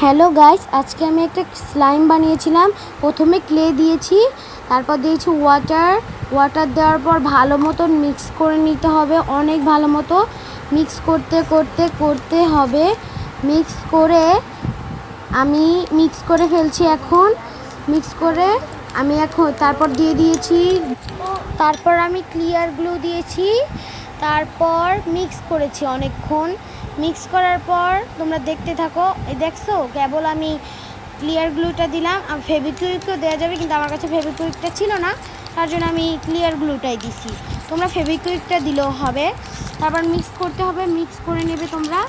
Hello guys, আজকে আমি একটা স্লাইম বানিয়েছিলাম। প্রথমে ক্লে দিয়েছি, তারপর দিয়েছি ওয়াটার দেওয়ার পর ভালো মতন মিক্স করে নিতে হবে। অনেক ভালো মতো মিক্স করতে হবে। আমি মিক্স করে ফেলছি এখন। তারপর দিয়ে দিয়েছি, তারপর আমি ক্লিয়ার গ্লু দিয়েছি, তারপর মিক্স করেছি অনেকক্ষণ। মিক্স করার পর তোমরা দেখতে থাকো। এই দেখছো, কেবল আমি ক্লিয়ার গ্লুটা দিলাম। ফেভিকুইকও দেওয়া যাবে, কিন্তু আমার কাছে ফেভিকুইকটা ছিল না, তার জন্য আমি ক্লিয়ার গ্লুটাই দিছি। তোমরা ফেভিকুইকটা দিলেও হবে। তারপর মিক্স করতে হবে, মিক্স করে নেবে তোমরা।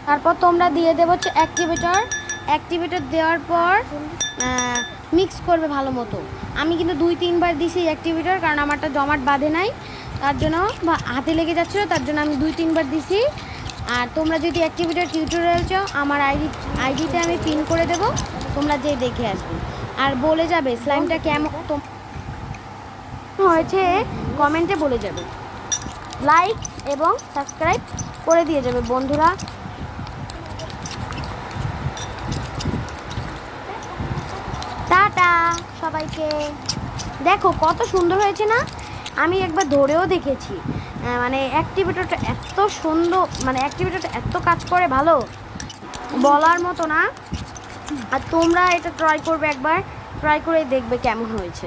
তারপর তোমরা দিয়ে দেবো হচ্ছে অ্যাক্টিভেটর দেওয়ার পর মিক্স করবে ভালো মতো। আমি কিন্তু 2-3 বার দিছি অ্যাক্টিভেটর, কারণ আমারটা জমাট বাঁধে নাই, তার জন্য হাতে লেগে যাচ্ছিলো, তার জন্য আমি 2-3 বার দিছি। আর তোমরা যদি অ্যাক্টিভেটর টিউটোরিয়াল চাও, আমার আইডিতে আমি পিন করে দেবো, তোমরা যেয়ে দেখে আসবে। আর বলে যাবে স্লাইমটা কেমন হয়েছে, কমেন্টে বলে যাবে। লাইক এবং সাবস্ক্রাইব করে দিয়ে যাবে বন্ধুরা। টাটা সবাইকে। দেখো কত সুন্দর হয়েছে না? আমি একবার ধরেও দেখেছি, মানে অ্যাক্টিভেটরটা এত সুন্দর, মানে অ্যাক্টিভেটরটা এত কাজ করে ভালো, বলার মতো না। আর তোমরা এটা ট্রাই করবে, একবার ট্রাই করে দেখবে কেমন হয়েছে।